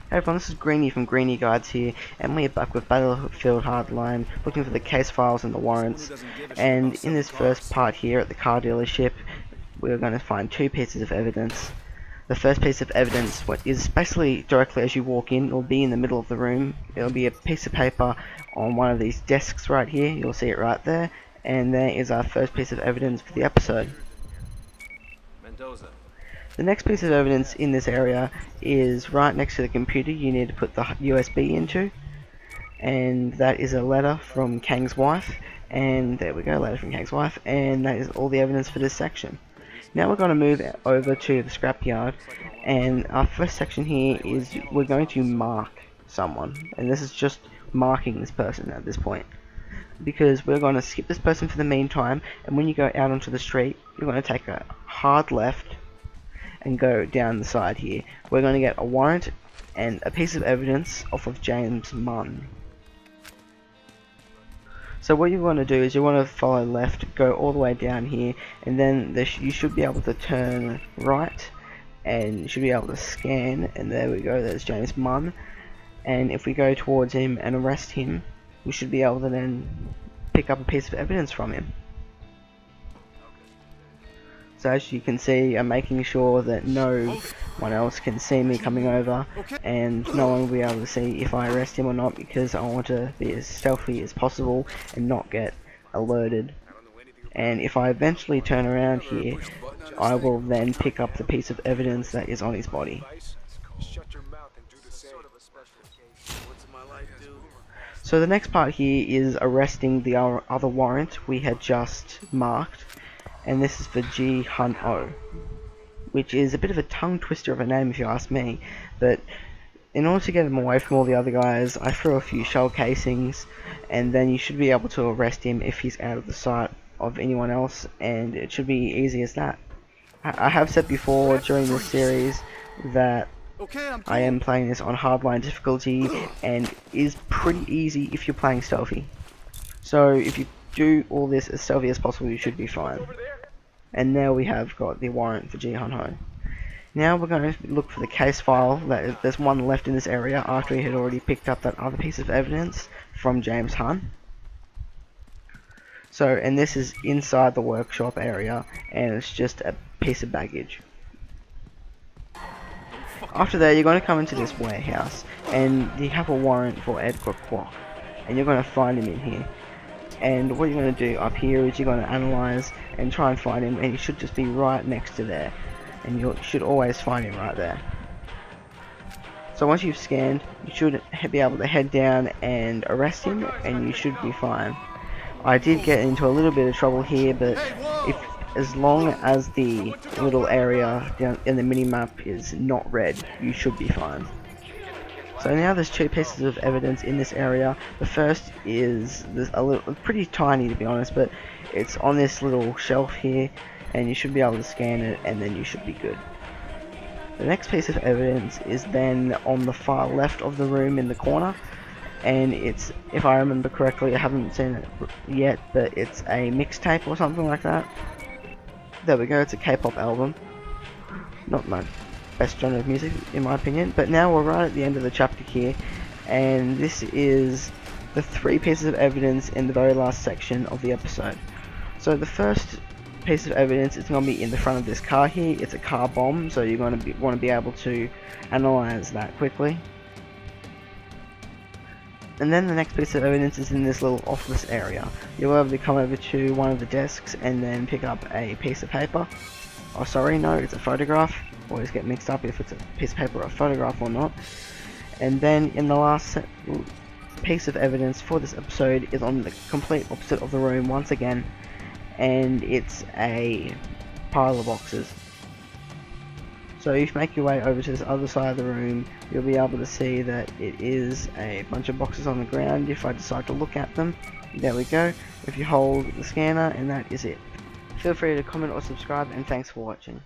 Hey everyone, this is Greenie from Greenie Guides here, and we're back with Battlefield Hardline, looking for the case files and the warrants. And in this first part here at the car dealership, we're going to find two pieces of evidence. The first piece of evidence is basically directly as you walk in. It'll be in the middle of the room. It'll be a piece of paper on one of these desks right here. You'll see it right there, and there is our first piece of evidence for the episode. The next piece of evidence in this area is right next to the computer you need to put the USB into, and that is a letter from Kang's wife, and there we go, letter from Kang's wife, and that is all the evidence for this section. Now we're going to move over to the scrapyard, and our first section here is we're going to mark someone, and this is just marking this person at this point, because we're going to skip this person for the meantime, and when you go out onto the street, you're going to take a hard left and go down the side here. We're going to get a warrant and a piece of evidence off of James Munn. So what you want to do is you want to follow left, go all the way down here, and then you should be able to turn right, and you should be able to scan, and there we go, there's James Munn. And if we go towards him and arrest him, we should be able to then pick up a piece of evidence from him. So as you can see, I'm making sure that no one else can see me coming over, and no one will be able to see if I arrest him or not, because I want to be as stealthy as possible and not get alerted. And if I eventually turn around here, I will then pick up the piece of evidence that is on his body. So the next part here is arresting the other warrant we had just marked, and this is for Ji Hun Oh, which is a bit of a tongue twister of a name if you ask me, but in order to get him away from all the other guys, I threw a few shell casings, and then you should be able to arrest him if he's out of the sight of anyone else, and it should be easy as that. I have said before during this series that I am playing this on hardline difficulty, and is pretty easy if you're playing stealthy. So if you do all this as stealthy as possible, you should be fine. And now we have got the warrant for Ji Hun Ho. Now we're going to look for the case file. There's one left in this area after he had already picked up that other piece of evidence from James Hun. So, and this is inside the workshop area, and it's just a piece of baggage. After that, you're going to come into this warehouse, and you have a warrant for Edgar Kwok, and you're going to find him in here. And what you're going to do up here is you're going to analyze and try and find him, and he should just be right next to there, and you should always find him right there. So once you've scanned, you should be able to head down and arrest him, and you should be fine. I did get into a little bit of trouble here, but as long as the little area down in the mini-map is not red, you should be fine. So now there's two pieces of evidence in this area. The first is pretty tiny to be honest, but it's on this little shelf here, and you should be able to scan it, and then you should be good. The next piece of evidence is then on the far left of the room in the corner, and it's, if I remember correctly, I haven't seen it yet, but it's a mixtape or something like that. There we go, it's a K-pop album. Not my best genre of music in my opinion, but now we're right at the end of the chapter here, and this is the three pieces of evidence in the very last section of the episode. So the first piece of evidence is going to be in the front of this car here. It's a car bomb, so you're going to want to be able to analyze that quickly. And then the next piece of evidence is in this little office area. You'll be able to come over to one of the desks and then pick up a piece of paper. Oh sorry, no, it's a photograph. Always get mixed up if it's a piece of paper or a photograph or not. And then in the last piece of evidence for this episode is on the complete opposite of the room once again, and it's a pile of boxes. So if you make your way over to this other side of the room, you'll be able to see that it is a bunch of boxes on the ground. If I decide to look at them, there we go. If you hold the scanner, and that is it. Feel free to comment or subscribe, and thanks for watching.